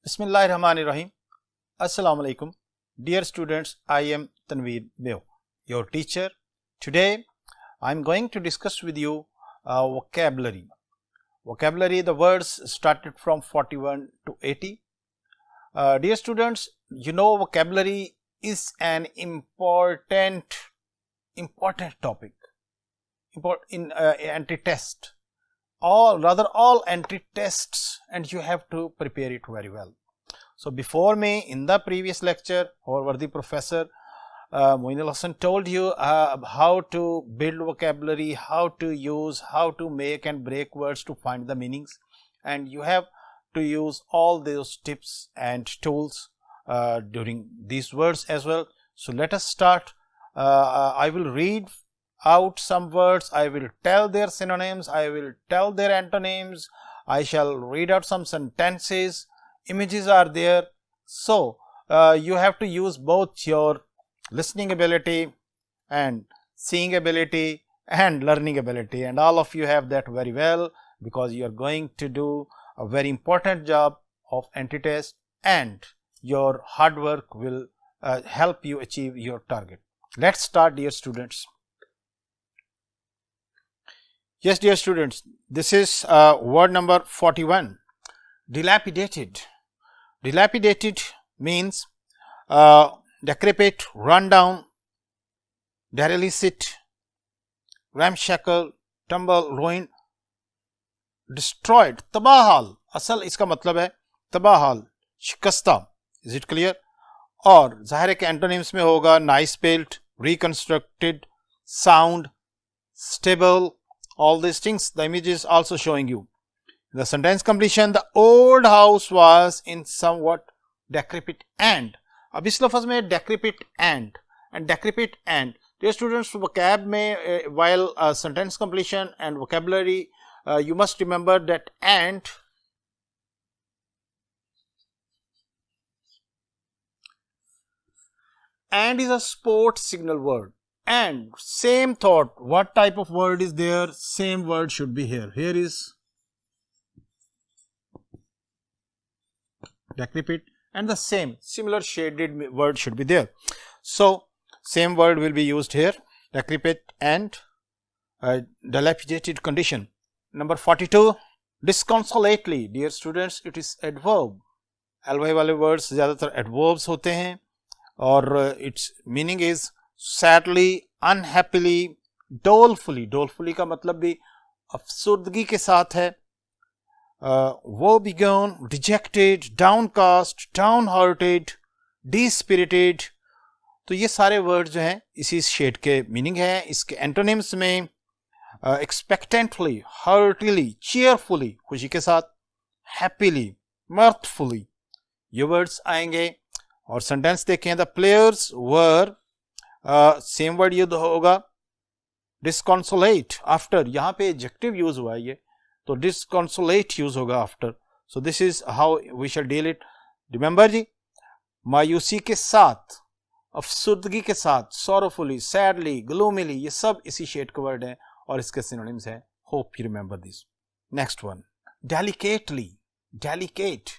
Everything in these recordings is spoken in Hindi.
Bismillahirrahmanirrahim. Assalamu alaikum. Dear students, I am Tanveer Beo, your teacher. Today, I am going to discuss with you vocabulary. Vocabulary, the words started from 41 to 80. Dear students, you know vocabulary is an important topic in entry test. All entry tests, and you have to prepare it very well. So before me, in the previous lecture, our worthy professor Moinul Hassan told you how to build vocabulary, how to use, how to make and break words to find the meanings, and you have to use all those tips and tools during these words as well. So let us start. I will read out some words, I will tell their synonyms, I will tell their antonyms, I shall read out some sentences, images are there. So you have to use both your listening ability and seeing ability and learning ability, and all of you have that very well, because you are going to do a very important job of entry test, and your hard work will help you achieve your target. Let's start, dear students. Yes, dear students, this is word number 41, dilapidated. Dilapidated means decrepit, run down, derelict, ramshackle, tumble, ruin, destroyed, तबाहाल. असल इसका मतलब है तबाहाल, शिकस्ता. Is it clear? और जाहिर है कि एंटोनिम्स में होगा nice built, reconstructed, sound, stable. All these things, the image is also showing you. The sentence completion, the old house was in somewhat decrepit and. अब इस लफ्ज़ में decrepit and decrepit and. Dear students, vocab में while sentence completion and vocabulary, you must remember that and is a sport signal word. And same thought, what type of word is there? Same word should be here. Here is decrepit, and the similar shaded word should be there. So same word will be used here, decrepit and dilapidated condition. Number 42, disconsolately. Dear students, it is adverb. ly वाले words ज़्यादातर adverbs होते हैं, और its meaning is sadly, unhappily, dolefully. Dolefully का मतलब भी अफसुर्दगी के साथ है. woebegone, dejected, downcast, downhearted, dispirited. तो ये सारे वर्ड जो हैं इसी शेड के मीनिंग है. इसके एंटोनिम्स में expectantly, heartily, cheerfully, खुशी के साथ, happily, mirthfully, ये वर्ड्स आएंगे. और सेंटेंस देखें, the players were same word use होगा डिस्कॉन्सोलेट आफ्टर. यहाँ पे एडजेक्टिव यूज हुआ है ये, तो डिस्कॉन्सोलेट यूज होगा after. So this is how we shall deal it. Remember ji, मायूसी के साथ, अफसुर्दगी के साथ, सॉरोफुली, सैडली, ग्लूमिली, ये सब इसी शेड के वर्ड हैं और इसके सिनोनिम्स हैं. Hope you remember this. Next one, delicately. Delicate.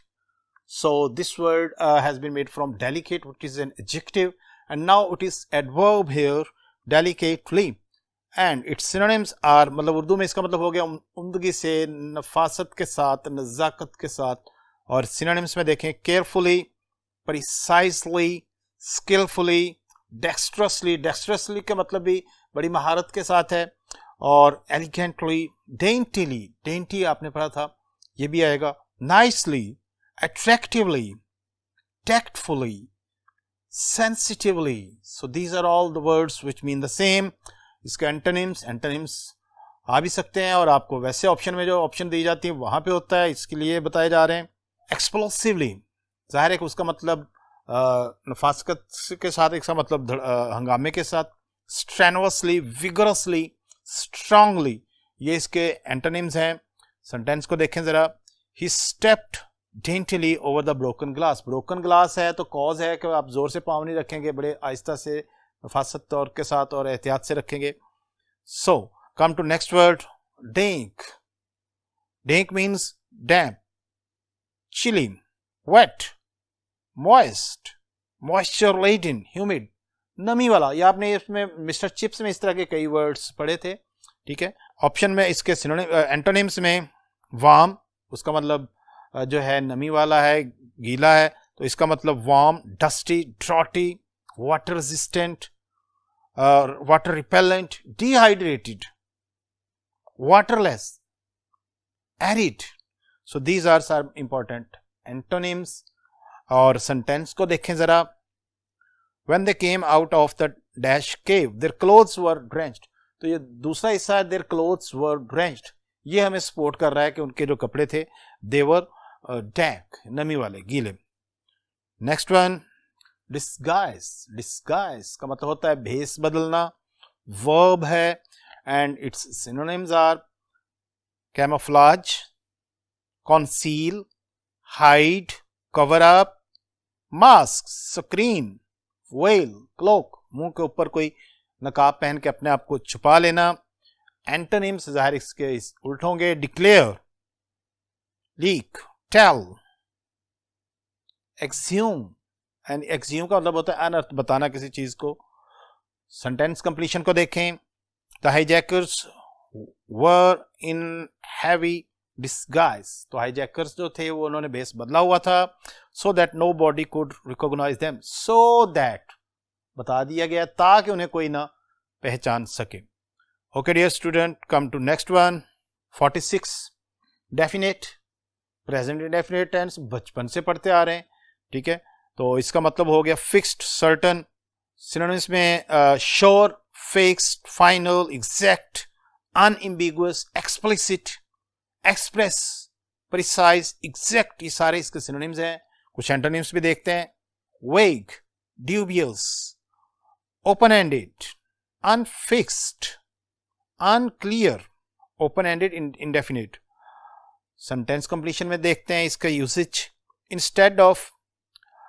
So this word has been made from delicate, which is an adjective, and now it is adverb here, delicately, and its synonyms are, मतलब उर्दू में इसका मतलब हो गया उम्दगी से, नफासत के साथ, नज़ाकत के साथ. और synonyms में देखें, carefully, precisely, skillfully, dexterously. dexterously का मतलब भी बड़ी महारत के साथ है. और elegantly, daintily, dainty आपने पढ़ा था, ये भी आएगा. nicely, attractively, tactfully, sensitively. So these are all the words which mean the same. इसके एंटोनिम्स आ भी सकते हैं, और आपको वैसे ऑप्शन में जो ऑप्शन दी जाती है वहां पे होता है, इसके लिए बताए जा रहे हैं. एक्सप्लोसिवली, जाहिर है कि उसका मतलब नफासत के साथ, इसका मतलब हंगामे के साथ. स्ट्रेनुअसली, विगरसली, स्ट्रांगली, ये इसके एंटोनिम्स हैं. सेंटेंस को देखें जरा. He stepped daintily over the broken glass. Broken glass है तो कॉज है कि आप जोर से पाँव नहीं रखेंगे, बड़े आहिस्ता से, नफासत तौर के साथ और एहतियात से रखेंगे. So come to next word, dank. Dank means damp, chilly, wet, moist, moisture laden, humid, नमी वाला। ये आपने इसमें मिस्टर चिप्स में इस तरह के कई वर्ड्स पढ़े थे, ठीक है। ऑप्शन में इसके एंटोनिम्स में वार्म, उसका मतलब जो है नमी वाला है, गीला है, तो इसका मतलब warm, dusty, droughty, water resistant, water repellent, dehydrated, waterless, arid. So these are some important antonyms. और सेंटेंस को देखें जरा। When they came out of the dash cave, their clothes were drenched. तो ये दूसरा हिस्सा है, their clothes were drenched, ये हमें सपोर्ट कर रहा है कि उनके जो कपड़े थे they were damp, नमी वाले, गीले। Next one, disguise। disguise का मतलब होता है भेष बदलना, verb है, and its synonyms are camouflage, conceal, hide, cover up, mask, screen, veil, cloak, मुंह के ऊपर कोई नकाब पहन के अपने आप को छुपा लेना। एंटोनिम्स जाहिर इसके उल्ट होंगे, declare, leak, tell, Axiom. And Axiom का मतलब होता है अनर्थ बताना किसी चीज को। सेंटेंस कंप्लीशन को देखें। The hijackers were in heavy disguise. तो हाईजैकर्स जो थे वो उन्होंने बेस बदला हुआ था। So that nobody could recognise them, so that बता दिया गया ताकि उन्हें कोई ना पहचान सके। Okay dear student, come to next one. 46 definite, present indefinite tense, बचपन से पढ़ते आ रहे हैं, ठीक है। तो इसका मतलब हो गया फिक्स्ड, सर्टन। सिनोनिम्स में sure, fixed, final, exact, unambiguous, explicit, express, precise, exact, ये सारे इसके सिनोनिम्स हैं। कुछ एंटोनिम्स भी देखते हैं। Vague, dubious, open ended, unfixed, unclear, open ended, indefinite. Sentence completion में देखते हैं इसका usage. Instead of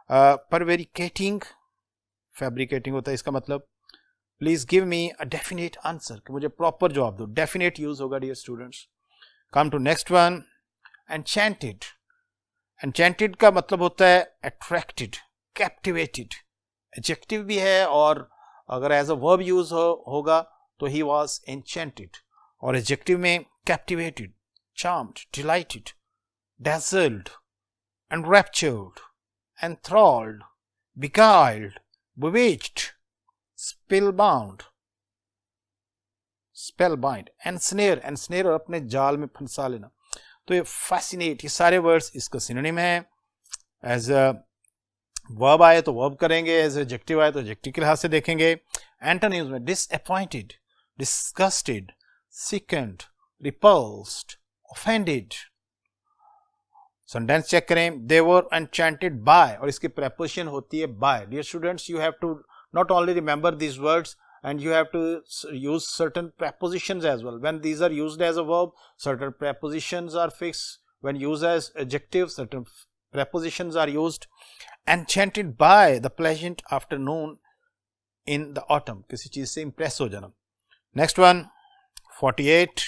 prevaricating, fabricating होता है इसका मतलब। Please give me a definite answer, कि मुझे प्रॉपर जवाब दो। डेफिनेट यूज होगा dear students. Come to next one, enchanted. Enchanted का मतलब होता है अट्रैक्टेड, कैप्टिवेटेड। एडजेक्टिव भी है, और अगर एज अ वर्ब यूज होगा तो ही वॉज एन्चेंटेड। और एडजेक्टिव में captivated, charmed, dilated, dazzled, enraptured, enthralled, beguiled, bewitched, spellbound, spellbind, ensnare, ensnare और अपने जाल में फंसा लेना। तो ये fascinate, ये सारे वर्ड्स इसका सिनोनिम है। एज अ वर्ब आए तो वर्ब करेंगे, एज एडजेक्टिव आए तो एडजेक्टिव के लिहाज से देखेंगे। एंटोनिम्स में disappointed, disgusted, sickened, repulsed, offended। Sentence check करें। दे वर एन्चेंटेड बाय, और इसकी प्रेपोजिशन होती है by. Dear students, you have to not only remember these words, and you have to use certain prepositions as well. When these are used as a verb, certain prepositions are fixed. When used as adjectives, certain prepositions are used. Enchanted by the pleasant afternoon in the autumn, किसी चीज से impress हो जाना। Next one, 48.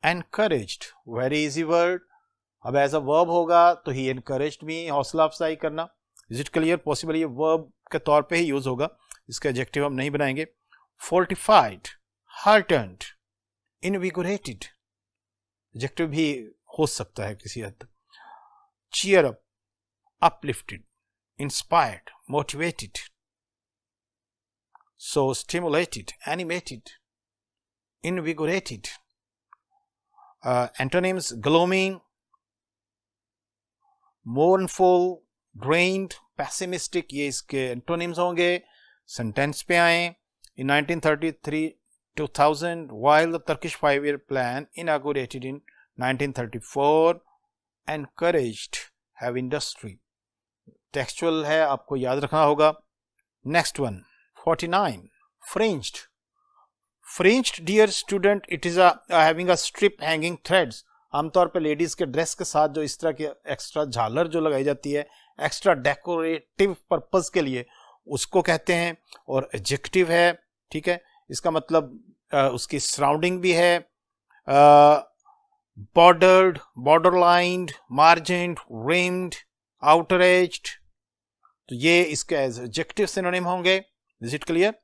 Encouraged, very easy word. अब एज अ वर्ब होगा तो ही encouraged me, हौसला अफजाई करना। Is it clear? Possibly ये वर्ब के तौर पे ही यूज होगा, इसका एडजेक्टिव हम नहीं बनाएंगे। Fortified, heartened, invigorated, एडजेक्टिव भी हो सकता है किसी हद तक। Cheer up, uplifted, inspired, motivated, so stimulated, animated, invigorated। Antonyms: gloaming, mournful, drained, pessimistic, ये इसके एंटोनिम्स होंगे। सेंटेंस पे आए। In 1933-2000, while the Turkish 5-year plan inaugurated in 1934 encouraged heavy industry। Textual है, आपको याद रखना होगा। Next one, 49. Fringed. Fringed, dear student, it is having a strip hanging threads। आमतौर पे लेडीज के ड्रेस के साथ जो इस तरह की एक्स्ट्रा झालर जो लगाई जाती है एक्स्ट्रा डेकोरेटिव पर्पस के लिए, उसको कहते हैं। और एडजेक्टिव है, ठीक है। इसका मतलब उसकी सराउंडिंग भी है, bordered, borderlined, margined, rimmed, outraged, तो ये इसके एज एडजेक्टिव सिनोनिम होंगे. Is it clear?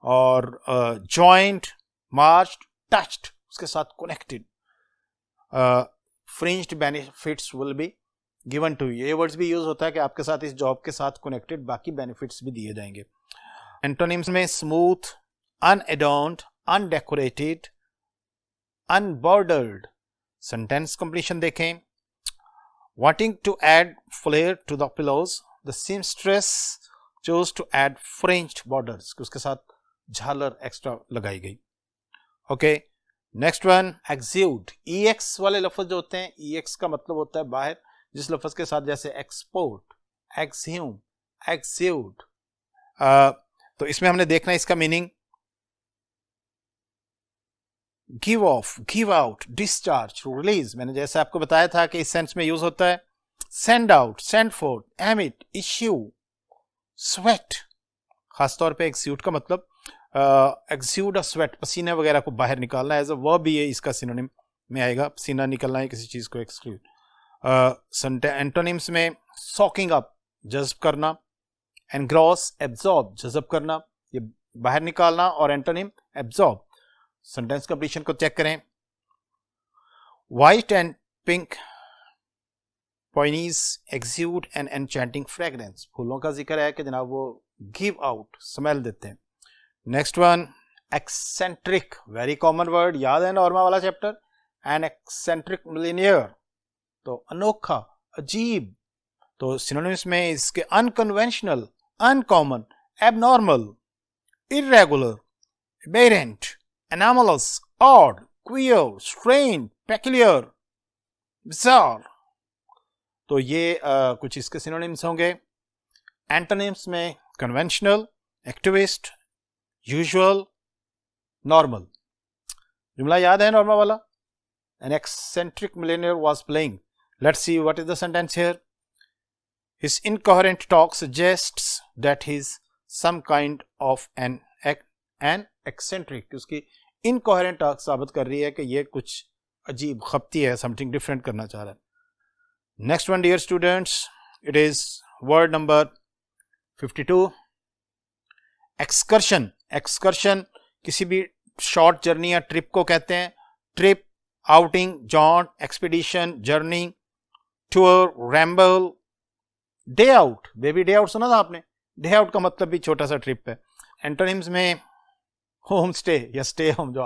और जॉइंट, मार्च्ड, टच्ड, उसके साथ connected. Fringed benefits will be given to you. ये वर्ड्स भी यूज होता है कि आपके साथ इस जॉब के साथ कनेक्टेड बाकी बेनिफिट्स भी दिए जाएंगे. एंटोनिम्स में स्मूथ, अनएडॉर्न्ड, अनडेकोरेटेड, अनबॉर्डर्ड. सेंटेंस कंप्लीशन देखें. wanting to add flair to the pillows, the seamstress chose to add fringed borders. उसके साथ झालर एक्स्ट्रा लगाई गई. Okay, next one exude. ex वाले लफ्ज जो होते हैं, ex का मतलब होता है बाहर, जिस लफ्ज के साथ जैसे एक्सपोर्ट, exhume, exude. तो इसमें हमने देखना इसका meaning. Give of, give out, discharge, release. मैंने जैसे आपको बताया था कि इस सेंस में यूज होता है. Send out, send fourth, emit, issue, sweat. खासतौर पे एक्स्यूट का मतलब एक्स्यूट अ स्वेट, पसीने वगैरह को बाहर निकालना. एज अ वर्ब भी है, इसका सिनोनिम में आएगा. पसीना निकलना है किसी चीज को एक्सक्लूड. एंटोनिम्स में सॉकिंग अप, जज्ब करना. एनग्रॉस, एब्जॉर्ब, जज्ब करना, ये बाहर निकालना. और एंटोनिम एब्जॉर्ब. सेंटेंस कंप्लीशन को चेक करें. White and pink peonies exude an enchanting fragrance. फूलों का जिक्र है कि जनाब वो गिव आउट, स्मेल देते हैं. Next one eccentric, very common word. याद है नॉर्मा वाला चैप्टर, एन एक्सेंट्रिक मिलीनियर, तो अनोखा, अजीब. तो सिनोनिम्स में इसके unconventional, uncommon, abnormal, irregular, aberrant, anomalous, odd, queer, strange, peculiar, bizarre. तो ये कुछ इसके सिनोनिम्स होंगे. एंटोनिम्स में कन्वेंशनल, एक्टिविस्ट, यूजुअल, नॉर्मल. जुमला याद है नॉर्मल वाला? An eccentric millionaire was playing. Let's see what is the sentence here. His incoherent talk suggests that he's some kind of an eccentric. उसकी इनकोहेरेंट टॉक साबित कर रही है कि ये कुछ अजीब खपती है, समथिंग डिफरेंट करना चाह रहा है. Next one dear students, it is word number 52. Excursion. Excursion किसी भी शॉर्ट जर्नी या ट्रिप को कहते हैं. Trip, outing, jaunt, expedition, journey, tour, ramble. Day out, baby day out सुना था आपने? डे आउट का मतलब भी छोटा सा ट्रिप है. एंटोनिम्स में होम स्टे या स्टे होम, जो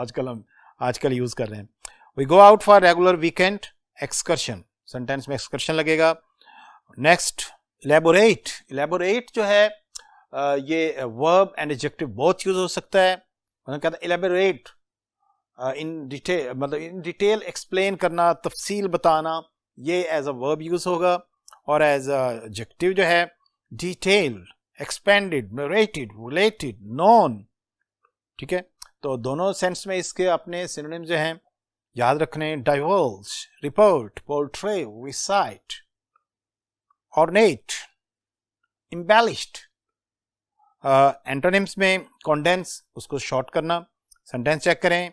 आजकल यूज कर रहे हैं. We go out for regular weekend. Excursion, sentence में एक्सकर्शन लगेगा. Next elaborate. इलेबोरेट जो है ये verb and adjective both use हो सकता है. उन्होंने कहता है इलेबोरेट, इन डिटेल, मतलब इन डिटेल एक्सप्लेन करना, तफसील बताना, ये एज अ वर्ब यूज होगा. और एज अ एडजेक्टिव जो है detailed, expanded, narrated, related, known. ठीक है, तो दोनों सेंस में इसके अपने सिनोनिम्स जो हैं याद रखने. Diverge, report, portray, recite, ornate, embellished. Antonyms में कॉन्डेंस, उसको शॉर्ट करना. सेंटेंस चेक करें.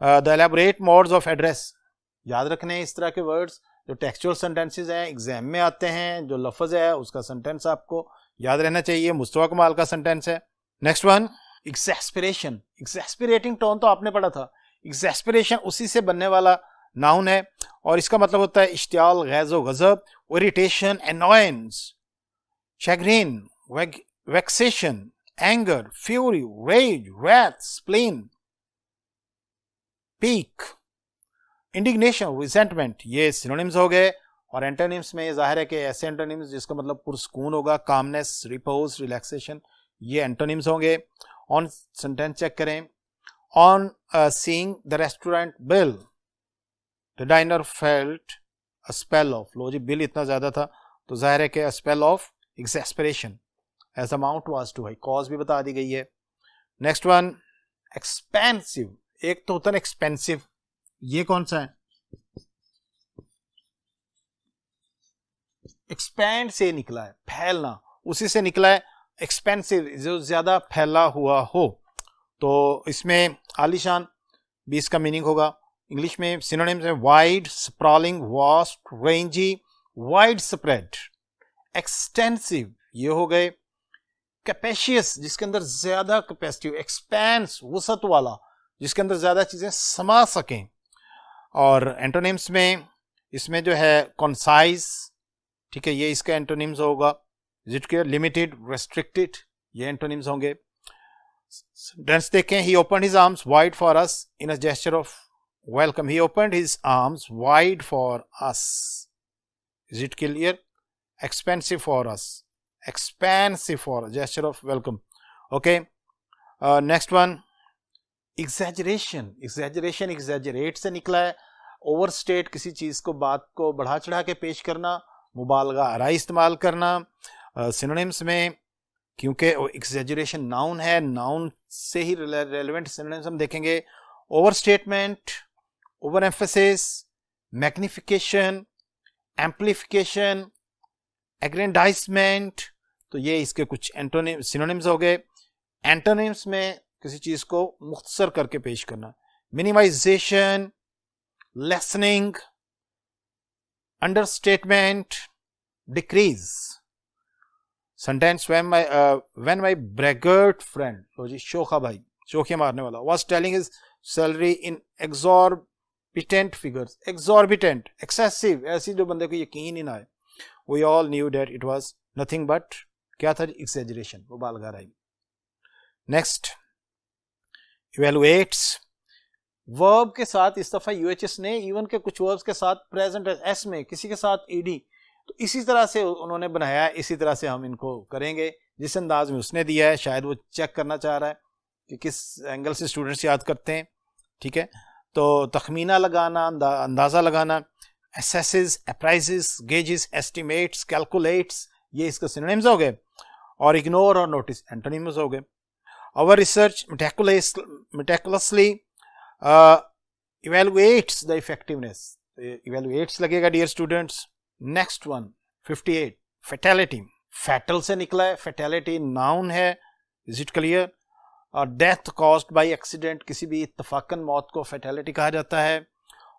The elaborate modes of address. याद रखने इस तरह के वर्ड्स जो टेक्सचुअल सेंटेंसेस हैं, एग्जाम में आते हैं. जो लफ्ज है उसका सेंटेंस आपको याद रहना चाहिए. मुस्तफा कमाल का सेंटेंस है. Next one exasperation. Exasperating tone तो आपने पढ़ा था. एक्सैस्पिरेशन उसी से बनने वाला नाउन है और इसका मतलब होता है इश्तियाल, गैज़ो गज़ब, irritation, annoyance, chagrin, vexation, anger, fury, rage, wrath, spleen, pique, indignation, resentment. ये सिनोनिम्स हो गए. और एंटोनिम्स में जाहिर है कि ऐसे एंटोनिम्स जिसका मतलब पुरसकून होगा, कामनेस, रिपोज, रिलैक्सेशन, ये एंटोनिम्स होंगे. ऑन सेंटेंस चेक करें. On seeing the restaurant bill the diner felt a spell of. लो जी, बिल इतना ज्यादा था तो जाहिर है कि a spell of exasperation as amount was too high. Cause भी बता दी गई है. Next one expensive. एक तो होता है एक्सपेंसिव, ये कौन सा है? एक्सपैंड से निकला है, फैलना, उसी से निकला है. एक्सपेंसिव जो ज्यादा फैला हुआ हो. तो इसमें आलीशान भी इसका मीनिंग होगा. इंग्लिश में सिनोनिम्स है wide, sprawling, vast, Renzi, wide spread, extensive ये हो गए, कैपेशियस जिसके अंदर ज्यादा कैपेसिटी, एक्सपेंस वसत वाला जिसके अंदर ज्यादा चीजें समा सकें, और एंटोनिम्स में इसमें जो है कॉन्साइज, ठीक है, ये इसका एंटोनिम्स होगा, लिमिटेड, रेस्ट्रिक्टेड, ये एंटोनिम्स होंगे। सेंटेंस देखें, he opened his arms wide for us in a gesture of welcome. He opened his arms wide for us. Is it clear? Expensive for us, expansive for a gesture of welcome. Okay, next one, exaggeration. exaggeration exaggerate से निकला है, ओवरस्टेट, किसी चीज को, बात को बढ़ा चढ़ा के पेश करना, मुबालगा आराई इस्तेमाल करना। सिनोनिम्स में क्योंकि एक्सैजरेशन नाउन है, नाउन से ही रेलेवेंट सिनोनिम्स हम देखेंगे, overstatement, over emphasis, magnification, amplification, aggrandizement, तो ये इसके कुछ एंटोनिम सिनोनिम्स हो गए। एंटोनिम्स में किसी चीज को मुख्तसर करके पेश करना, minimisation, lessening, understatement, decrease. Sentence when my braggart friend, लो जी शोखा भाई, शोखिया मारने वाला, was telling his salary in exorbitant figures, exorbitant, excessive, ऐसी जो बंदे को यकीन ही ना आए, we all knew that it was nothing but क्या था, exaggeration, वो बालगा रही। नेक्स्ट, evaluates, वर्ब के साथ इस दफा यूएचएस ने इवन के कुछ वर्ब्स के साथ प्रेजेंट एस में, किसी के साथ ईडी, तो इसी तरह से उन्होंने बनाया, इसी तरह से हम इनको करेंगे जिस अंदाज में उसने दिया है। शायद वो चेक करना चाह रहा है कि किस एंगल से स्टूडेंट्स याद करते हैं, ठीक है। तो तखमीना लगाना, अंदाज़ा लगाना, assesses, appraises, gauges, estimates, calculates, ये इसके सिनोनिम्स हो गए। और इग्नोर और नोटिस एंटोनिम्स हो गए। Our research meticulously evaluates the effectiveness, evaluates लगेगा dear students. Next one 58, fatality, fatal से निकला है, फैटेलिटी नाउन है, इज इट क्लियर। और डेथ कॉज्ड बाय एक्सीडेंट, किसी भी इत्तफाकन मौत को फैटेलिटी कहा जाता है।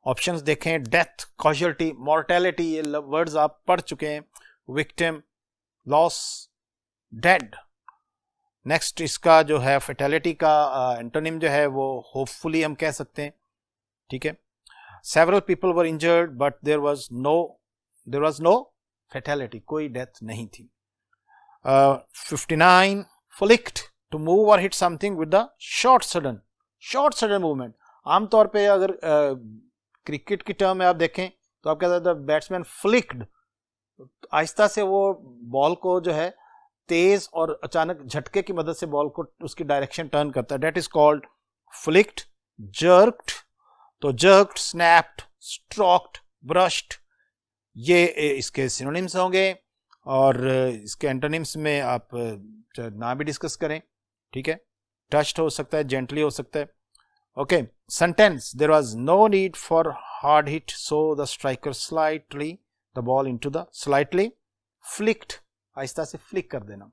ऑप्शंस देखें, डेथ, कॉजुअल्टी, मॉर्टेलिटी, ये वर्ड्स आप पढ़ चुके हैं, विक्टिम, लॉस, डेड। नेक्स्ट इसका जो है फैटेलिटी का एंटोनिम जो है वो होपफुली हम कह सकते हैं, ठीक है। Several people were injured but there was no fatality, कोई डेथ नहीं थी। 59, फ्लिक्ट, टू मूव और hit something with the short sudden movement. आमतौर पे अगर क्रिकेट की टर्म में आप देखें तो आप कहते हैं बैट्समैन फ्लिक्ड, आहिस्ता से वो बॉल को जो है तेज और अचानक झटके की मदद से बॉल को उसकी डायरेक्शन टर्न करता है, that is called flicked. Jerked, तो जर्क्ड, स्नैप्ड, स्ट्रोक्ड, ब्रश्ड, ये इसके सिनोनिम्स होंगे। और इसके एंटोनिम्स में आप ना भी डिस्कस करें, ठीक है। टच्ड हो सकता है, जेंटली हो सकता है। Okay, sentence, there was no need for hard hit so the striker slightly the ball into the, slightly, flicked, आहिस्ता से फ्लिक कर देना।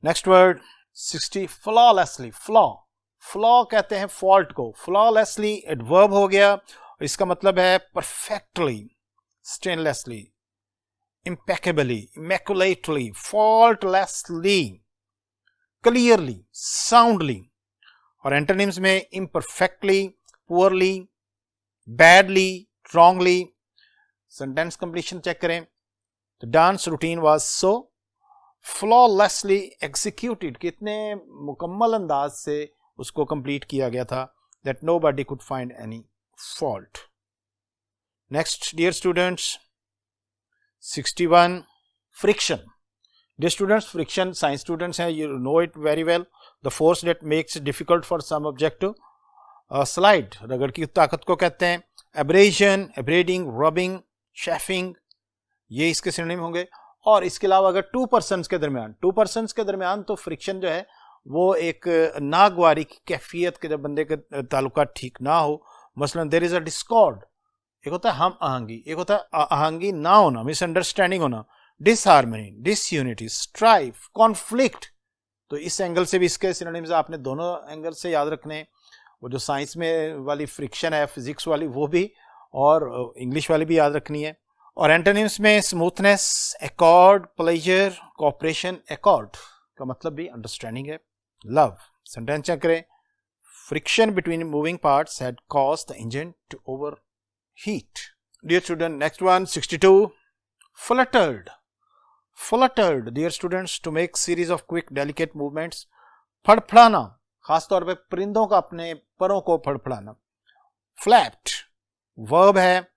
नेक्स्ट वर्ड 60, फ्लॉलेसली, फ्लॉ कहते हैं फॉल्ट को, फ्लॉलेसली एडवर्ब हो गया, इसका मतलब है perfectly, stainlessly, impeccably, immaculately, faultlessly, clearly, soundly। और एंटोनिम्स में imperfectly, poorly, badly, wrongly। Sentence completion check करें, तो dance routine was so flawlessly executed, कितने मुकम्मल अंदाज से उसको कंप्लीट किया गया था, that nobody could find any fault। Next dear students 61, friction। Dear students, friction, science students हैं, you know it very well, the force that makes it difficult for some object to slide, रगड़ की ताकत को कहते हैं। abrasion, abrading, rubbing, chafing, ये इसके सिनोनिम होंगे। और इसके अलावा अगर टू पर्सन्स के दरमियान तो फ्रिक्शन जो है वो एक नागवारी की कैफियत के, जब बंदे के ताल्लुकात ठीक ना हो, मसलन देयर इज अ डिस्कॉर्ड, एक होता है हम आहंगी, एक होता है आहंगी ना होना, मिसअंडरस्टैंडिंग होना, डिसहार्मनी, डिसयूनिटी, स्ट्राइफ, कॉन्फ्लिक्ट। तो इस एंगल से भी इसके सिनोनिम्स आपने दोनों एंगल से याद रखने। वो जो साइंस में वाली फ्रिक्शन है, फिजिक्स वाली, वो भी, और इंग्लिश वाली भी याद रखनी है। और एंटोनिम्स में smoothness, accord, pleasure, cooperation. Accord का मतलब भी अंडरस्टैंडिंग है, लव। सेंटेंस चेक करें। Friction between moving parts had caused the engine to overheat. Dear student, next one 62, fluttered. Fluttered dear students, to make series of quick delicate movements. फड़फड़ाना, खासतौर पे परिंदों का अपने परों को फड़फड़ाना। फ्लैप्ड वर्ब है,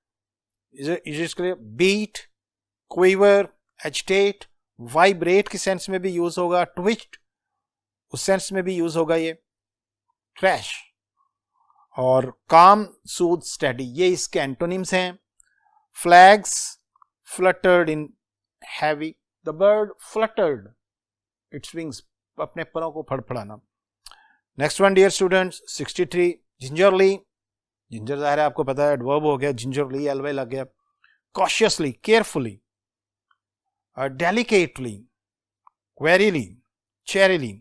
इसके लिए बीट, क्वीवर, एजिटेट, वाइब्रेट की सेंस में भी यूज होगा, ट्विस्ट उस सेंस में भी यूज होगा ये, क्रैश। और काम, सूद, स्टडी, ये इसके एंटोनिम्स हैं। Flags, fluttered in heavy, the bird fluttered its wings, अपने परों को फड़फड़ाना। Next one dear students 63, gingerly. Ginger ज़ाहिर है आपको पता है एडवर्ब हो गया, जिंजरली एलवे लग गया। Cautiously, carefully, delicately, warily, charily,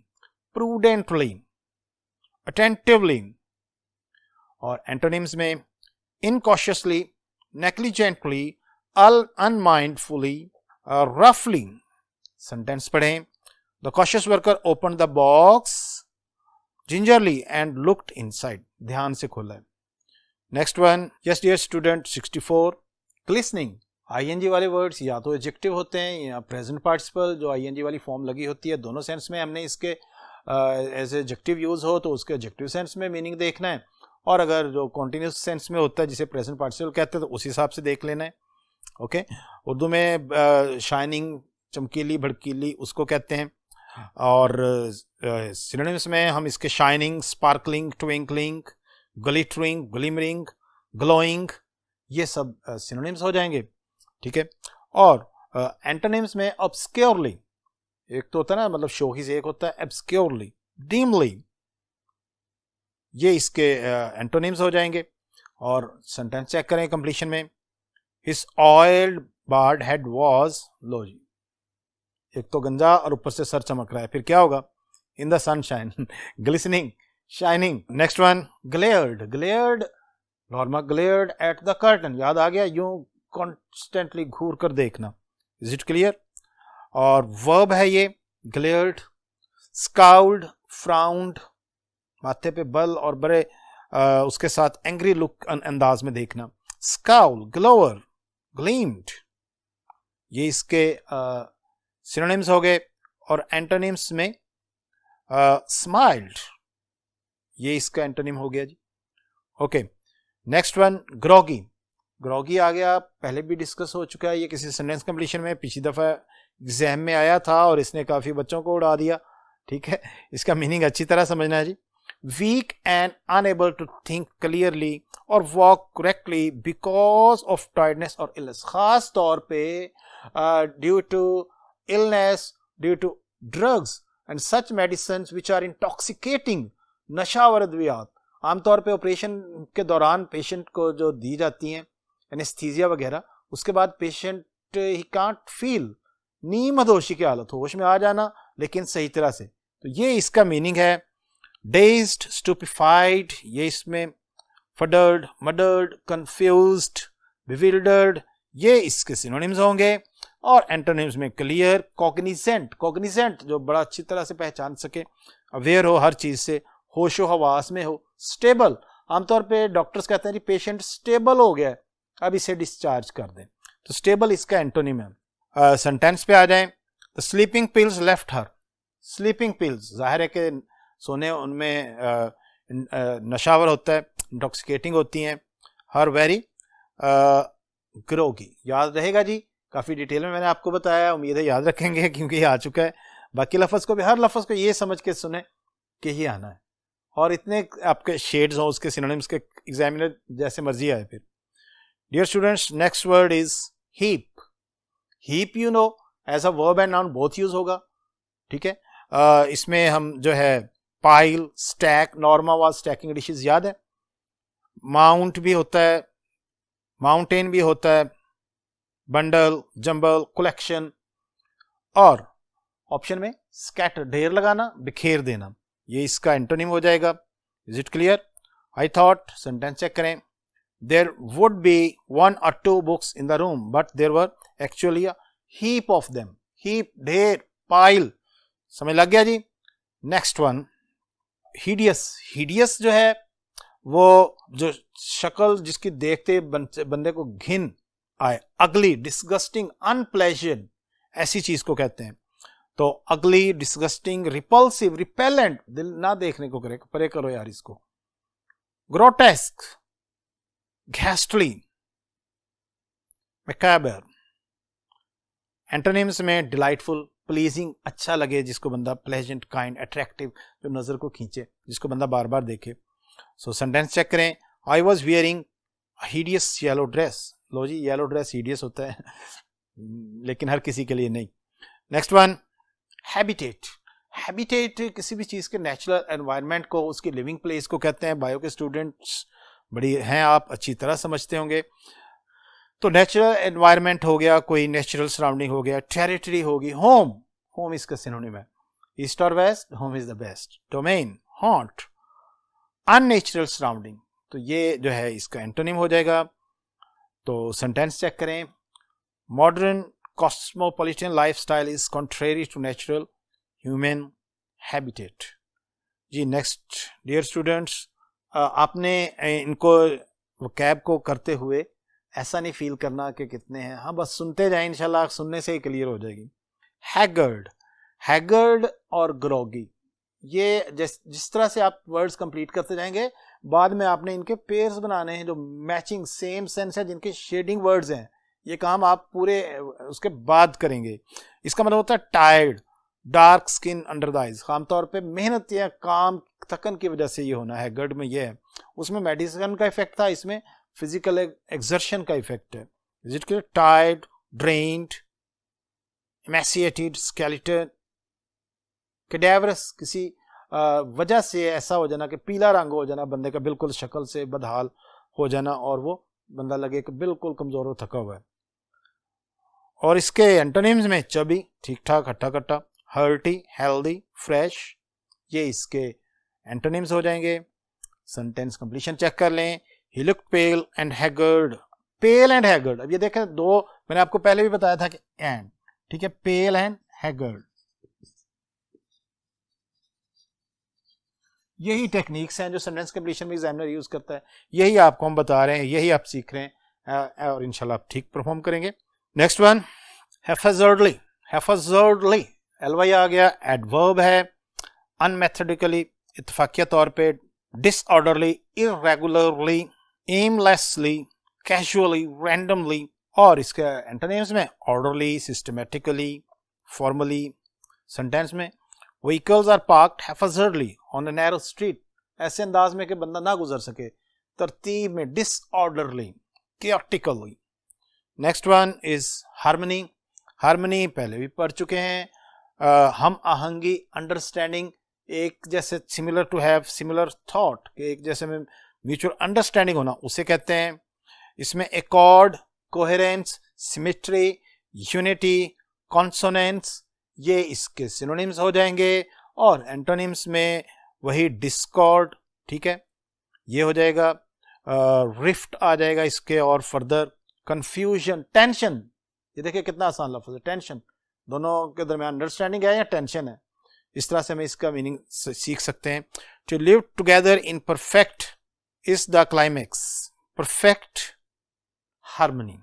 prudently, attentively. और एंटोनिम्स में इनकॉशियसली, नेग्लिजेंटली, अनमाइंडफुली, रफली। सेंटेंस पढ़ें। The cautious worker open the box gingerly and looked inside, ध्यान से खोला है। Next one, yes dear student 64, glistening। ING वाले वर्ड्स या तो एडजेक्टिव होते हैं या प्रेजेंट पार्टिसिपल, जो आईएनजी वाली फॉर्म लगी होती है। दोनों सेंस में हमने इसके एज एडजेक्टिव यूज हो तो उसके एडजेक्टिव सेंस में मीनिंग देखना है, और अगर जो कॉन्टिन्यूस सेंस में होता है जिसे प्रेजेंट पार्टिसिपल कहते हैं तो उस हिसाब से देख लेना है। ओके, उर्दू में शाइनिंग, चमकीली, भड़कीली, उसको कहते हैं। और सिनोनिम्स में हम इसके shining, sparkling, twinkling, glittering, glimmering, glowing, ये सब सिनोनिम्स हो जाएंगे। ठीक है। और एंटोनिम्स में ऑब्सक्योरली, एक तो होता है ना मतलब शोही से, एक होता है ऑब्सक्योरली, डिमली, ये इसके एंटोनिम्स हो जाएंगे। और सेंटेंस चेक करें कंप्लीशन में। His oiled bald head was, लो जी, एक तो गंजा और ऊपर से सर चमक रहा है, फिर क्या होगा? In the sunshine, glistening, shining. Next one, glared. Glared, Norma glared at the curtain, याद आ गया, यूं कॉन्स्टेंटली घूर कर देखना। Is it clear? और वर्ब है ये ग्लेयर्ड। स्काउल्ड, फ्राउंड, माथे पे बल और बड़े उसके साथ एंग्री लुक अंदाज में देखना। स्काउल, ग्लोअर, ग्लीम्ड, ये इसके सिनोनिम्स हो गए। और एंटोनिम्स में स्माइल्ड, ये इसका एंटोनिम हो गया जी। Okay, next one, groggy. Groggy आ गया, पहले भी डिस्कस हो चुका है ये किसी सेंटेंस कंप्लीशन में, पिछली दफा एग्जाम में आया था और इसने काफी बच्चों को उड़ा दिया। ठीक है, इसका मीनिंग अच्छी तरह समझना है जी। Weak and unable to think clearly और walk correctly because of tiredness और इलनेस, खास तौर पे due to illness, due to drugs and such medicine which are intoxicating, नशावर अद्वियात, आमतौर पे ऑपरेशन के दौरान पेशेंट को जो दी जाती हैं एनेस्थीसिया वगैरह, उसके बाद पेशेंट ही कांट फील, नीम मदोशी की हालत, होश में आ जाना लेकिन सही तरह से, तो ये इसका मीनिंग है। डेज्ड, स्टूपिफाइड, ये इसमें फडर्ड, मडर्ड, कंफ्यूज्ड, बिविल्डर्ड, ये इसके सिनोनिम्स होंगे। और एंटोनिम्स में क्लियर, कॉग्निजेंट, कॉग्निजेंट जो बड़ा अच्छी तरह से पहचान सके, अवेयर हो हर चीज से, होशो हवास में हो। स्टेबल, आमतौर पे डॉक्टर्स कहते हैं कि पेशेंट स्टेबल हो गया है, अब इसे डिस्चार्ज कर दें, तो स्टेबल इसका एंटोनिम है। सेंटेंस पे आ जाएं। The sleeping pills left her. Sleeping pills जाहिर है कि सोने उनमें नशावर होता है, इंटॉक्सिकेटिंग होती हैं। हर वेरी ग्रोगी, याद रहेगा जी, काफी डिटेल में मैंने आपको बताया, उम्मीद है याद रखेंगे क्योंकि ये आ चुका है। बाकी लफ्ज को भी, हर लफ्ज को ये समझ के सुने कि ही आना है, और इतने आपके शेड्स हो उसके सिनोनिम्स के, एग्जामिनर जैसे मर्जी आए फिर। Dear students, next word is heap. Heap you know as a verb and noun both use होगा। ठीक है, इसमें हम जो है pile, stack, Norma was stacking dishes, याद है। माउंट भी होता है, माउंटेन भी होता है, बंडल, जंबल, कलेक्शन। और ऑप्शन में स्कैटर, ढेर लगाना, बिखेर देना, ये इसका एंटोनिम हो जाएगा। Is it clear? I thought, sentence check करें, there would be 1 or 2 books in the room, but there were actually a heap of them. heap, ढेर, pile. समझ लग गया जी. Next one, hideous. hideous जो है वो जो शक्ल जिसकी देखते बंदे को घिन आए, ugly, disgusting, unpleasant, ऐसी चीज को कहते हैं. तो ugly, disgusting, repulsive, repellent, दिल ना देखने को करे, परे करो यार इसको. grotesque, ghastly, macabre. एंटोनिम्स में डिलाइटफुल, प्लीजिंग, अच्छा लगे जिसको बंदा, प्लेजेंट, काइंड, अट्रैक्टिव, जो नजर को खींचे, जिसको बंदा बार बार देखे. सो सेंटेंस चेक करें. I was wearing hideous yellow dress. लो जी, येलो ड्रेस हिडियस होता है लेकिन हर किसी के लिए नहीं. Next one, habitat. हैबिटेट किसी भी चीज के नेचुरल एनवायरनमेंट को, उसकी लिविंग प्लेस को कहते हैं. बायो के स्टूडेंट्स बड़ी हैं, आप अच्छी तरह समझते होंगे. तो नेचुरल एनवायरनमेंट हो गया, कोई नेचुरल सराउंडिंग हो गया, टेरिटरी होगी, होम. होम इसका सिनोनिम है. ईस्ट और west, home is the best. Domain, haunt, unnatural surrounding, तो ये जो है इसका एंटोनिम हो जाएगा. तो सेंटेंस चेक करें. Modern cosmopolitan lifestyle is contrary to natural human habitat. जी नेक्स्ट, डियर स्टूडेंट्स, आपने इनको वोकैब को करते हुए ऐसा नहीं फील करना कि कितने हैं, हाँ बस सुनते जाए, इंशाल्लाह सुनने से ही क्लियर हो जाएगी. हैगर्ड. हैगर्ड और ग्रोगी, ये जिस तरह से आप वर्ड्स कंप्लीट करते जाएंगे, बाद में आपने इनके पेयर्स बनाने हैं जो मैचिंग सेम सेंस है, जिनके शेडिंग वर्ड्स हैं. ये काम आप पूरे उसके बाद करेंगे. इसका मतलब होता है tired, dark skin under the eyes. आमतौर पे मेहनत या काम थकन की वजह से ये होना है. गर्ड में ये है, उसमें मेडिसिन का इफेक्ट था, इसमें फिजिकल एक्सर्शन का इफेक्ट है. Is it clear? Tired, drained, emaciated, skeleton, cadaverous, किसी वजह से ऐसा हो जाना कि पीला रंग हो जाना बंदे का, बिल्कुल शक्ल से बदहाल हो जाना, और वो बंदा लगे कि बिल्कुल कमजोर और थका हुआ है. और इसके एंटोनिम्स में चबी, ठीक ठाक, हट्टा कट्टा, हर्टी, हेल्दी, फ्रेश, ये इसके एंटोनिम्स हो जाएंगे. सेंटेंस कंप्लीशन चेक कर लें. He looked pale and haggard. Pale and haggard. अब ये देखें, दो मैंने आपको पहले भी बताया था कि and, ठीक है, pale and haggard. यही टेक्निक्स हैं जो सेंटेंस कंप्लीशन में एग्जामिनर यूज करता है. यही आपको हम बता रहे हैं, यही आप सीख रहे हैं, और इंशाल्लाह आप ठीक परफॉर्म करेंगे. Next one, haphazardly. haphazardly, ly आ गया, एडवर्ब है. अनमेथोडिकली, इत्तफाकिया तौर पे. disorderly, irregularly, aimlessly, casually, randomly, और इसके एंटोनिम्स में orderly, systematically, formally. सेंटेंस में vehicles are parked haphazardly on a narrow street, ऐसे अंदाज में कि बंदा ना गुजर सके, तरतीब में. disorderly, chaotically. Next one is harmony. harmony पहले भी पढ़ चुके हैं. हम आहंगी, अंडरस्टैंडिंग, एक जैसे, similar to have similar thought, एक जैसे में म्यूचुअल अंडरस्टैंडिंग होना, उसे कहते हैं. इसमें accord, coherence, symmetry, unity, consonance, ये इसके सिनोनिम्स हो जाएंगे. और एंटोनिम्स में वही डिस्कॉर्ड, ठीक है, ये हो जाएगा. रिफ्ट आ जाएगा इसके, और फर्दर कंफ्यूजन, टेंशन. ये देखिए कितना आसान लफ्ज है, टेंशन. दोनों के दरमियान अंडरस्टैंडिंग है या टेंशन है, इस तरह से हमें इसका मीनिंग सीख सकते हैं. To live together in perfect is the climax. Perfect harmony.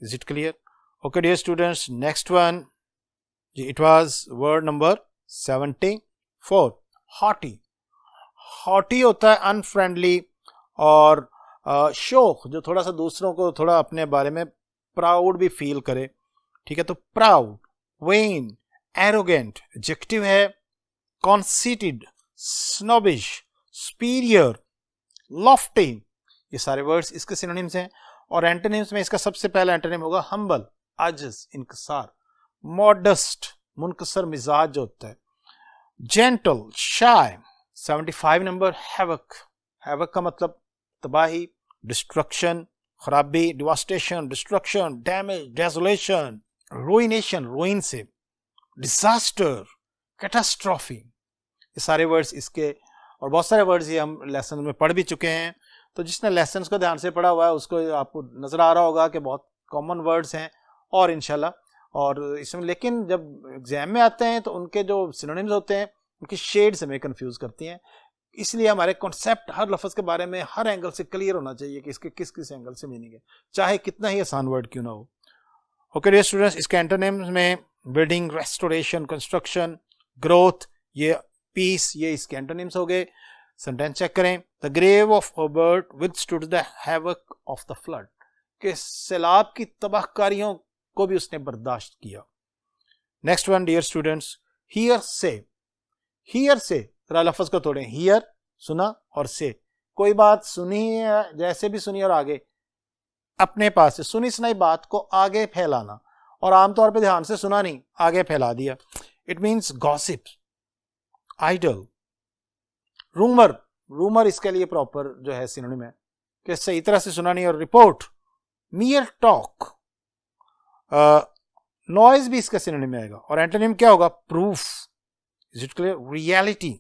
Is it clear? Okay dear students, next one, it was word number 74. Haughty. Haughty होता है अनफ्रेंडली और शोक, जो थोड़ा सा दूसरों को थोड़ा अपने बारे में प्राउड भी फील करे, ठीक है. तो प्राउड, वेन, एरोगेंट, एडजेक्टिव है. conceited, snobbish, superior, lofty, ये सारे वर्ड्स इसके सिनोनिम्स हैं. और एंटोनिम्स में इसका सबसे पहला एंटोनिम होगा हम्बल, आजिज, इनकसार. मॉडेस्ट, मुनकसर मिजाज जो होता है. Gentle, shy. 75 number, havoc. Havoc का मतलब तबाही, डिस्ट्रक्शन, खराबी, devastation, destruction, damage, desolation, ruination, ruin से. डिजास्टर, कैटास्ट्रॉफी, ये सारे वर्ड्स इसके और बहुत सारे वर्ड्स ये हम लेसन में पढ़ भी चुके हैं। तो जिसने लेसन्स को ध्यान से पढ़ा हुआ है उसको आपको नजर आ रहा होगा कि बहुत कॉमन वर्ड्स हैं और इंशाल्लाह, और इसमें लेकिन जब एग्जाम में आते हैं तो उनके जो सिनोनिम्स होते हैं उनकी शेड्स हमें कंफ्यूज करती हैं। इसलिए हमारे कॉन्सेप्ट हर लफ्ज के बारे में हर एंगल से क्लियर होना चाहिए कि इसके किस किस एंगल से मीनिंग है, चाहे कितना ही आसान वर्ड क्यों ना हो। ओके डियर स्टूडेंट्स, इसके एंटोनिम्स में बिल्डिंग, रेस्टोरेशन, कंस्ट्रक्शन, ग्रोथ, ये पीस, ये इसके एंटोनिम्स हो गए। सेंटेंस चेक करें। The grave of Herbert withstood the havoc of the flood, के सैलाब की तबाहकारियों को भी उसने बर्दाश्त किया। Next one dear students, hearsay. Hearsay जरा लफ्ज को तोड़ें, हियर सुना और से, कोई बात सुनी है जैसे भी सुनी और आगे अपने पास से सुनी सुनाई बात को आगे फैलाना, और आमतौर पे ध्यान से सुना नहीं आगे फैला दिया। It means gossip, idle, rumour. Rumour इसके लिए प्रॉपर जो है सिनोनिम है कि सही तरह से सुना नहीं। और रिपोर्ट, मियर टॉक, नॉइज भी इसका सिनोनिम में आएगा। और एंटोनिम क्या होगा? Proof, is it clear? Reality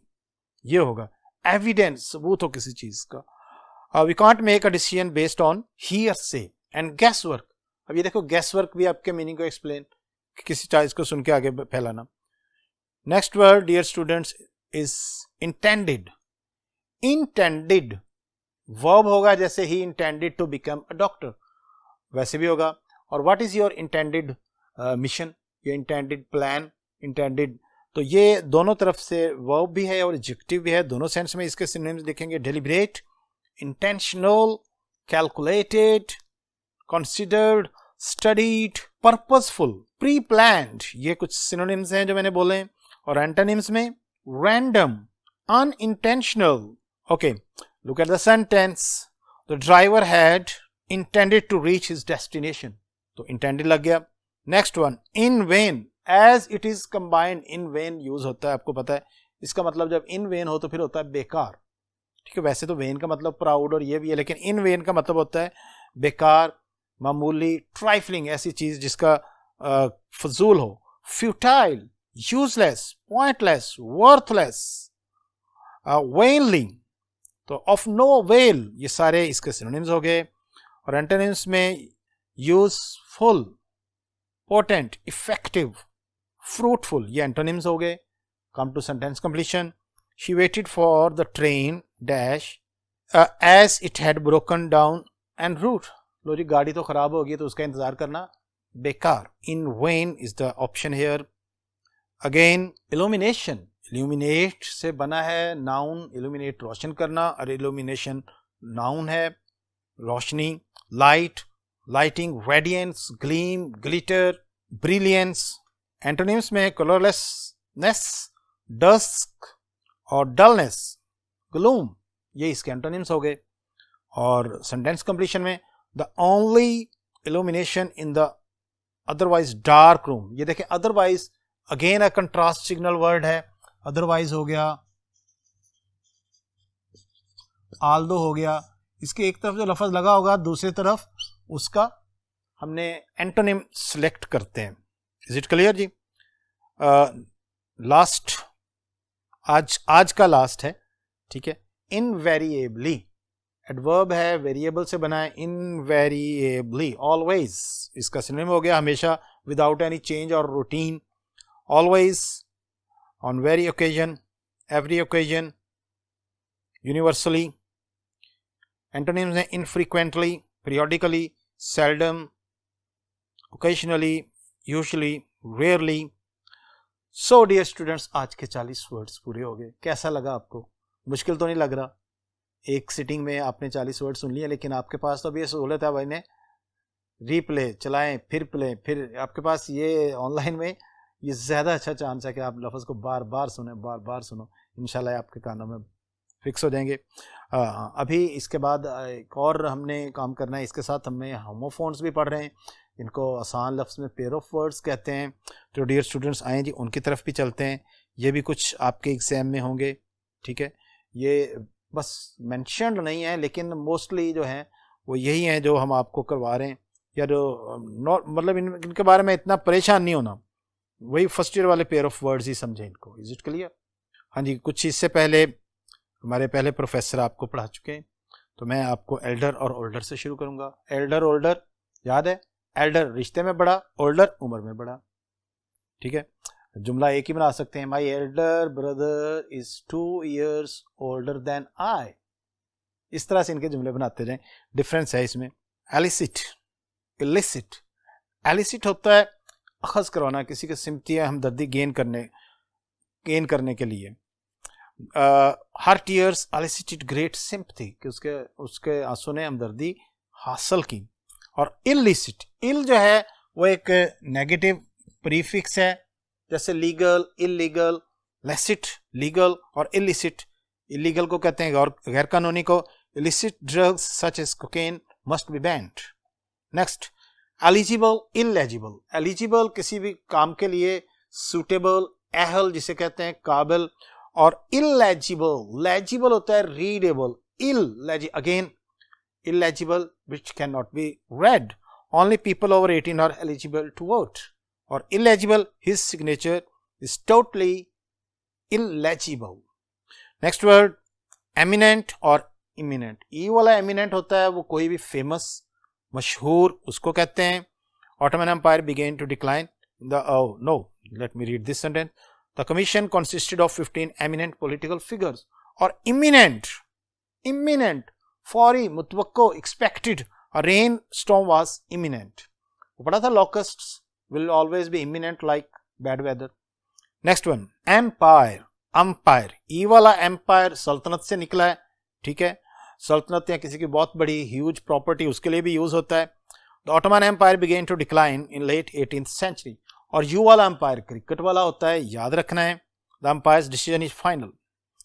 ये होगा, एविडेंस, सबूत हो किसी चीज का। We can't make a decision based on hearsay and guesswork. अब ये देखो गैस वर्क भी आपके मीनिंग को एक्सप्लेन, किसी चीज को सुन के आगे फैलाना। Next word dear students is intended. Intended verb होगा, जैसे ही intended to become a doctor वैसे भी होगा। और what is your intended mission, your intended plan, intended, तो ये दोनों तरफ से वर्ब भी है और एडजेक्टिव भी है, दोनों सेंस में इसके सिनोनिम्स लिखेंगे। Deliberate, intentional, calculated, considered, studied, purposeful, pre planned, ये कुछ सिनोनिम्स हैं जो मैंने बोले। और एंटोनिम्स में random, unintentional. Okay, look at the sentence. The driver had intended to reach his destination. तो intended लग गया। Next one, in vain, as it is combined, in vain use होता है, आपको पता है इसका मतलब जब in vain हो तो फिर होता है बेकार, ठीक है। वैसे तो vain का मतलब प्राउड और ये भी है, लेकिन in vain का मतलब होता है बेकार, मामूली, ट्राइफलिंग, ऐसी चीज जिसका फजूल हो। Futile, useless, pointless, worthless, vainly, तो ऑफ नो वेल, ये सारे इसके सिनोनिम्स हो गए। और एंटोनिम्स में यूजफुल, पोटेंट, इफेक्टिव, फ्रूटफुल, ये एंटोनिम्स हो गए। Come to sentence completion. She waited for the train dash as it had broken down en route, लो जी गाड़ी तो खराब होगी तो उसका इंतजार करना बेकार। In vain is the option here. Again illumination, illuminate से बना है नाउन, इल्यूमिनेट रोशन करना, और इल्यूमिनेशन नाउन है रोशनी। Light, lighting, radiance, gleam, glitter, brilliance. Antonyms में कलरलेसनेस, डस्क और डलनेस, ग्लूम, ये इसके एंटोनिम्स हो गए। और सेंटेंस कंप्लीशन में the only illumination in the otherwise dark room, ये देखें otherwise again a contrast signal word है। अदरवाइज हो गया, आल्दो हो गया, इसके एक तरफ जो लफ्ज लगा होगा दूसरी तरफ उसका हमने एंटोनिम सिलेक्ट करते हैं। इज इट क्लियर जी? लास्ट, आज का लास्ट है, ठीक है। इनवेरिएबली, एडवर्ब है, वेरिएबल से बना है, इनवेरिएबली, ऑलवेज, इसका सिनोनिम हो गया हमेशा, विदाउट एनी चेंज और routine. Always, on very occasion, every occasion, universally. Antonyms हैं infrequently, periodically, seldom, occasionally, usually, rarely. So dear students, आज के 40 वर्ड्स पूरे हो गए। कैसा लगा आपको? मुश्किल तो नहीं लग रहा? एक सिटिंग में आपने 40 वर्ड सुन लिए, लेकिन आपके पास तो अभी ये सहूलत है भाई ने रीप्ले चलाएं, फिर प्ले, फिर आपके पास ये ऑनलाइन में ये ज़्यादा अच्छा चांस है कि आप लफ्ज़ को बार बार सुने, बार बार सुनो, इंशाल्लाह आपके कानों में फिक्स हो जाएंगे। अभी इसके बाद एक और हमने काम करना है, इसके साथ हमें होमोफोन्स भी पढ़ रहे हैं, इनको आसान लफ्ज़ में पेयर ऑफ वर्ड्स कहते हैं। तो डियर स्टूडेंट्स आएँ जी, उनकी तरफ भी चलते हैं, ये भी कुछ आपके एग्जाम में होंगे, ठीक है। ये बस मेंशन्ड नहीं है, लेकिन मोस्टली जो हैं वो यही हैं जो हम आपको करवा रहे हैं, या जो मतलब इनके बारे में इतना परेशान नहीं होना, वही फर्स्ट ईयर वाले पेयर ऑफ वर्ड्स ही समझें इनको। Is it clear? हाँ जी, कुछ इससे पहले हमारे पहले प्रोफेसर आपको पढ़ा चुके हैं, तो मैं आपको एल्डर और ओल्डर से शुरू करूंगा। एल्डर ओल्डर याद है, एल्डर रिश्ते में बड़ा, ओल्डर उम्र में बड़ा, ठीक है। जुमला एक ही बना सकते हैं, my elder brother is 2 years older than I. इस तरह से इनके जुमले बनाते जाएं। डिफरेंस है इसमें। Elicit, illicit. एलिसिट होता है अखज़ करवाना, किसी की सिम्पथी या हमदर्दी गेन करने के लिए। हर टीयर्स एलिसिटेड ग्रेट सिंपथी, कि उसके आंसू ने हमदर्दी हासिल की। और इलिसिट, इल जो है वो एक नेगेटिव प्रीफिक्स है, जैसे लीगल, इलीगल, लेसिट लीगल और इलिसिट। इलीगल को कहते हैं गैर कानूनी को। Illicit drugs such as cocaine must be banned. Next, eligible, illegible. Eligible किसी भी काम के लिए, सूटेबल, एहल जिसे कहते हैं काबिल, और इलेजिबल, लेजिबल होता है readable, again illegible which cannot be read. Only people over 18 are eligible to vote. और illegible, his signature is totally illegible. Next word, eminent और imminent. E वाला eminent होता है वो कोई भी famous, मशहूर, उसको कहते हैं। Ottoman Empire began to decline. Let me read this sentence. The commission consisted of 15 eminent political figures. और imminent, फौरी, मुतवक्को, expected, a rainstorm was imminent. वो पढ़ा था, locusts will always be imminent like bad weather. Next one, empire, umpire. E वाला empire सल्तनत से निकला है, ठीक है। सल्तनत या किसी की बहुत बड़ी huge property, उसके लिए भी यूज होता है। The Ottoman Empire began to decline in late 18th century. और U वाला empire क्रिकेट वाला होता है, याद रखना है। The umpire's decision is final.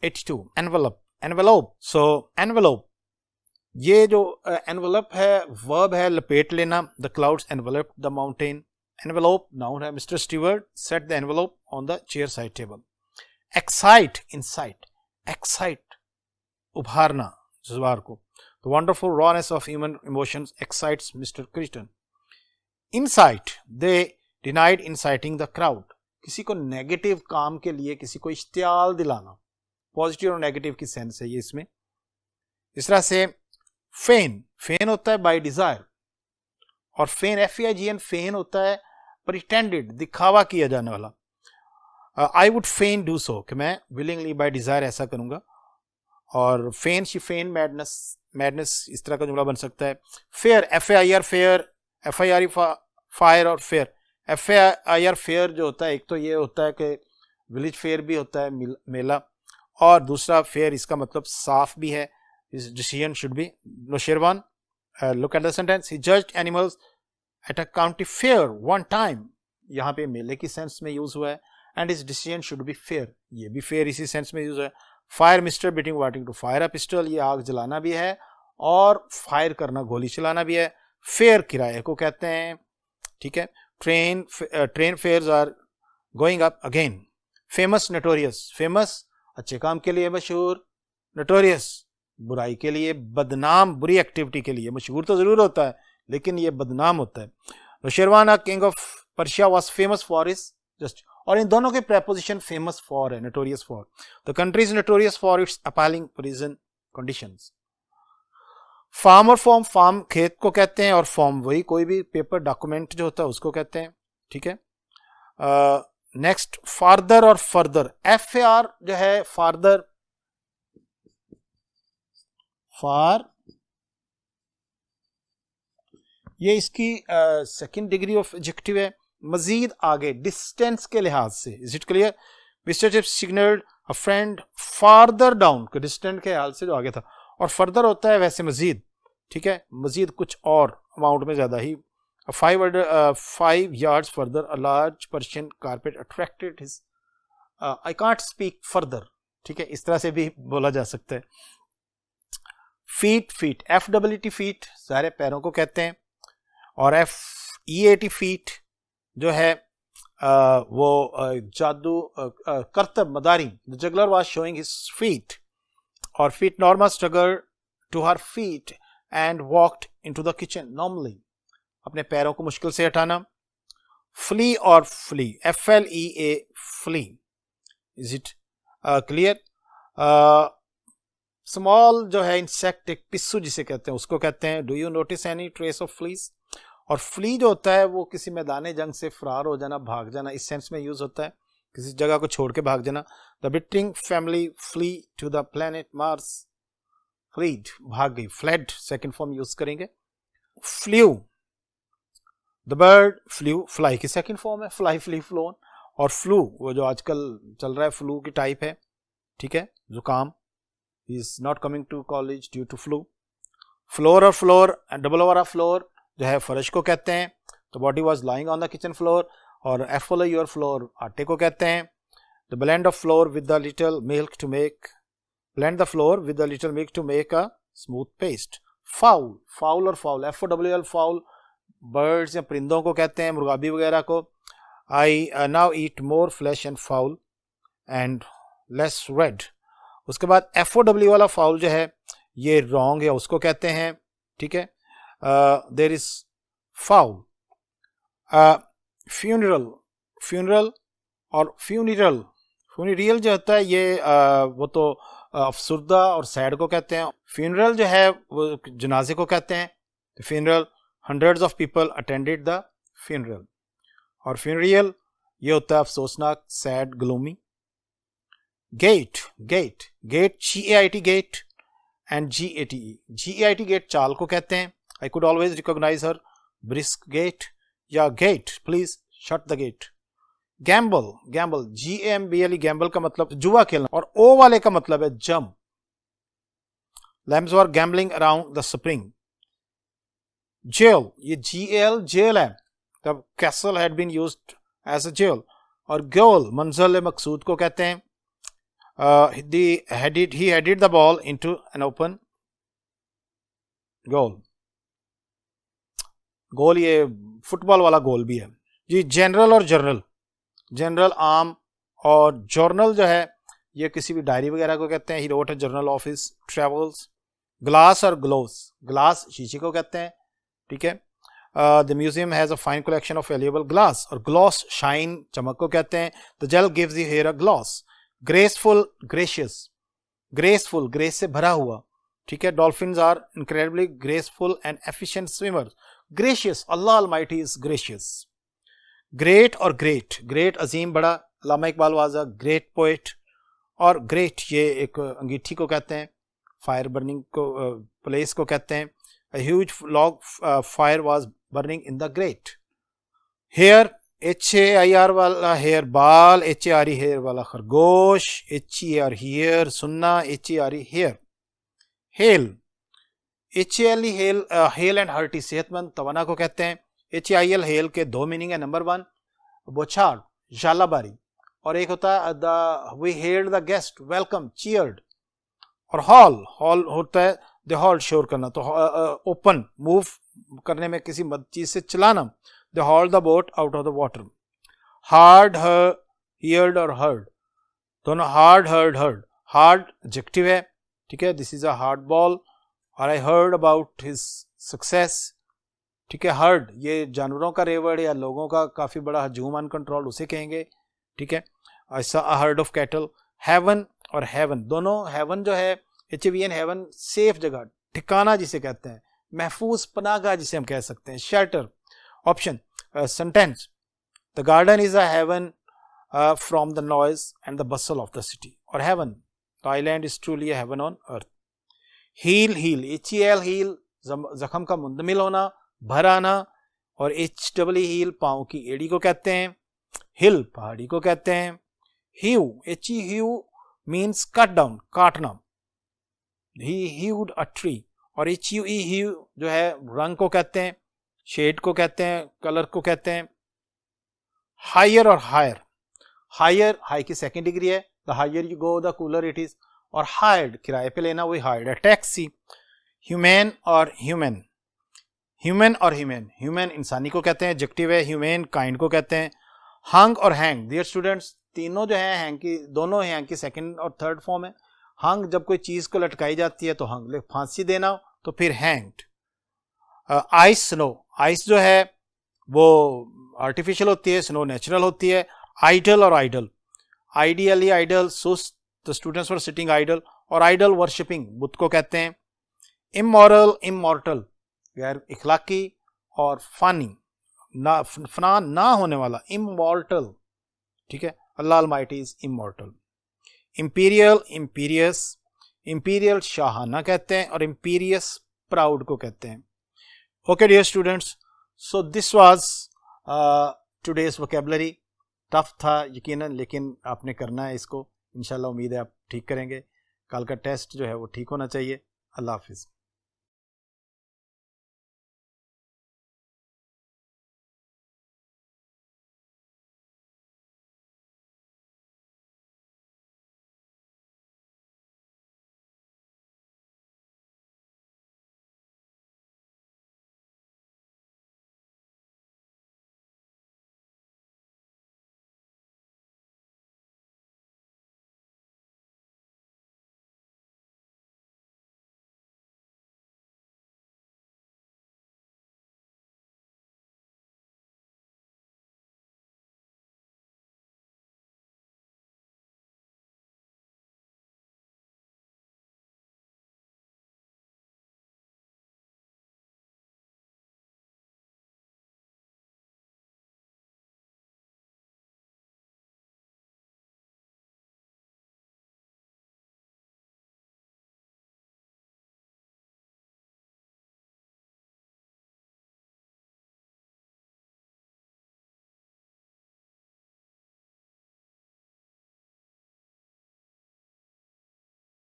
82, envelope. So envelope, ये जो एनवेलप है वर्ब है लपेट लेना। The clouds envelop the mountain. Envelope noun है। Mister Stewart set the envelope on the chair side table. Excite, incite, excite उभारना जज्बार को। The wonderful rawness of human emotions excites mister Kristen. Incite, they denied inciting the crowd, किसी को नेगेटिव काम के लिए किसी को इश्तियाल दिलाना। पॉजिटिव और नेगेटिव की सेंस है ये इसमें। इस तरह से फेन होता है बाय डिजायर, और फेन FEIGN फेन होता है प्रिटेंडेड, दिखावा किया जाने वाला। I would fan do so, कि मैं विलिंगली बाय डिजायर ऐसा करूंगा। और फेन शी फेन मैडनेस, इस तरह का जुमला बन सकता है। Fair, FAIR fair, FIRE fire, और फेयर। FAIR फेयर जो होता है, एक तो ये होता है कि विलेज फेयर भी होता है, मेला, और दूसरा फेयर इसका मतलब साफ भी है। His decision should be Noshirwan. Look at the sentence. He judged animals at a county fair one time. यहाँ पे मेले की सेंस में यूज हुआ है। And his decision should be fair. ये भी fair इसी सेंस में यूज हुआ है। Fire mister beating wanting to fire a pistol. ये आग जलाना भी है और फायर करना, गोली चलाना भी है। फेयर किराए को कहते हैं, ठीक है। Train fares are going up again. Famous, notorious. Famous अच्छे काम के लिए मशहूर, नोटोरियस बुराई के लिए, बदनाम, बुरी एक्टिविटी के लिए। मशहूर तो जरूर होता है लेकिन ये बदनाम होता है। Nausherwan king of Persia was famous for his just, और इन दोनों के प्रेपोजिशन फेमस फॉर है, notorious for. The country is notorious for its appalling prison conditions. Farm और फॉर्म, फार्म खेत को कहते हैं और फॉर्म वही कोई भी पेपर डॉक्यूमेंट जो होता है उसको कहते हैं, ठीक है। नेक्स्ट, फार्दर और फर्दर। FAR जो है फार्दर, फार, ये इसकी सेकंड डिग्री ऑफ एडजेक्टिव है, मजीद आगे, डिस्टेंस के लिहाज से। Is it clear? Mister chips signalled a friend farther down, distant के हाल से जो आगे था। और फर्दर होता है वैसे मजीद, ठीक है, मजीद कुछ और अमाउंट में ज्यादा ही। 5 yards further a large Persian carpet attracted his I can't speak further, ठीक है, इस तरह से भी बोला जा सकता है। फीट, FWT फीट सारे पैरों को कहते हैं, और FEAT फीट जो है वो जादू करतब, मदारी। The juggler was showing his feat, और feat Norma struggle to her feet and walked into the kitchen normally, अपने पैरों को मुश्किल से हटाना। फ्ली और flea, FLEA flea, is it clear? Small जो है इंसेक्ट, एक पिस्सू जिसे कहते हैं, उसको कहते हैं do you notice any trace of fleas. और फ्ली जो होता है वो किसी मैदान जंग से फरार हो जाना, भाग जाना, इस सेंस में यूज होता है, किसी जगह को छोड़ के भाग जाना। The bitting family flee to the planet Mars, fled भाग गई, फ्लेड सेकंड फॉर्म यूज करेंगे। Flew, the bird flew fly की सेकंड फॉर्म है, फ्लाई फ्ली फ्लोन। और फ्लू वो जो आजकल चल रहा है फ्लू की टाइप है, ठीक है, जुकाम, he is not coming to college due to flu. Flour और फ्लोर, डबल ओवर फ्लोर जो है फर्श को कहते हैं, तो body was lying on the kitchen floor. और एफोलो योर फ्लोर आटे को कहते हैं। The blend of flour with the little milk to make, blend the flour with the little milk to make a smooth paste. Foul, foul और फाउल, FOWL फाउल बर्ड्स या परिंदों को कहते हैं, मुर्गाबी वगैरह को। I now eat more flash and foul and less red. उसके बाद FOW वाला फाउल जो है ये रॉन्ग है, उसको कहते हैं, ठीक है। There is foul. Funeral, funeral और फ्यूनिरल, फ्यूनिरियल जो होता है ये वो तो अफसुर्दा और सैड को कहते हैं। फ्यूनरल जो है वो जनाजे को कहते हैं, funeral hundreds of people attended the funeral. और फ्यूनरियल ये होता है अफसोसनाक, sad, gloomy. Gait, gait, gait GAIT gait and GATE, GAIT gait चाल को कहते हैं। I could always recognise her, brisk gait या gate please shut the gate. Gamble, gamble GAMBLE, gamble का मतलब जुआ खेलना, और ओ वाले का मतलब है jump. Lamps were gambling around the spring. Jail, ये GAL जेल है, तब castle had been used as a jail. और गोल, मंजिल मकसूद को कहते हैं। he headed the ball into an open goal, गोल ये फुटबॉल वाला गोल भी है जी। जनरल और जर्नल, जनरल आम, और जर्नल जो है ये किसी भी डायरी वगैरह को कहते हैं। He wrote a journal of his travels. Glass और ग्लोस, ग्लास शीशे को कहते हैं, ठीक है। The museum has a fine collection of valuable glass, और ग्लॉस शाइन, चमक को कहते हैं। The gel gives you hair a gloss. Graceful, gracious, graceful grace से भरा हुआ, ठीक है। Dolphins are incredibly graceful and efficient swimmers. Gracious, अल्लाह अलमाइटी इज ग्रेशियस। ग्रेट और ग्रेट, ग्रेट अजीम, बड़ा, Allama Iqbal was a great poet. और ग्रेट ये एक अंगीठी को कहते हैं, फायर बर्निंग को प्लेस को कहते हैं। A huge log fire was burning in the grate. Hair, HAIR वाला हेयर, बाल, HARE हेयर वाला खरगोश, HER हेयर, सुनना, HARE hare. Hale, HALE hale, hale and hearty, सेहतमंद, तवाना को कहते हैं। HAIL हेल के दो मीनिंग है। नंबर 1 बोछाड़, झालाबारी, और एक होता है the we hailed the guest, welcome, cheered. और हॉल, हॉल होता है द हॉल, श्योर करना, तो ओपन, मूव करने में किसी चीज से चलाना। The haul the boat out of the water. Hard, heard और हर्ड, दोनों hard, herd, heard. Hard adjective है, ठीक है, this is a hard ball. और I heard about his success, ठीक है। हर्ड ये जानवरों का रेवड़ या लोगों का काफी बड़ा हजूम अनकंट्रोल, उसे कहेंगे, ठीक है। ऐसा a herd of cattle. Heaven और हेवन, दोनों, हेवन जो है HAVN हेवन, सेफ जगह, ठिकाना जिसे कहते हैं, महफूज पनाहगाह जिसे हम कह सकते हैं, shelter. Option sentence, the garden is a haven from the noise and the bustle of the city. और haven, the island is truly a haven on earth. Heal, heal HEL heal, जख्म का मुंदमिल होना, भर आना। और HEE हील, पाँव की एड़ी को कहते हैं। हिल, पहाड़ी को कहते हैं। ह्यू, HEU मीन्स कट डाउन, काटना, he hewed a tree। और HUE ह्यू जो है रंग को कहते हैं, शेड को कहते हैं, कलर को कहते हैं। हायर और हायर, हायर हाई की सेकेंड डिग्री है, the higher you go the cooler it is. और हायर्ड किराए पे लेना, वही हायर्ड है। टैक्सी, ह्यूमैन और ह्यूमन, ह्यूमन और ह्यूमन, ह्यूमन इंसानी को कहते हैं, एडजेक्टिव है। ह्यूमन काइंड को कहते हैं। हंग और हैंग, डियर स्टूडेंट्स, तीनों जो है हैंग की, दोनों हैंग की सेकंड और थर्ड फॉर्म है। हंग जब कोई चीज को लटकाई जाती है तो हंग, फांसी देना तो फिर हैंग्ड। आइस, स्नो, आइस जो है वो आर्टिफिशियल होती है, स्नो नेचुरल होती है। आइडल और आइडल, आइडियली आइडल, सुस्त, the students were sitting idle. और आइडल वर्शिपिंग बुत को कहते हैं। इमोरल इमॉर्टल गैर इखलाकी, और फानी ना फना ना होने वाला इमॉर्टल, ठीक है, Allah almighty is immortal. Imperial imperious, imperial शाहाना कहते हैं और इंपीरियस प्राउड को कहते हैं। Okay dear students, so this was today's vocabulary. Tough था यकीनन, लेकिन आपने करना है इसको, इंशाल्लाह उम्मीद है आप ठीक करेंगे। कल का टेस्ट जो है वो ठीक होना चाहिए। अल्लाह हाफिज़।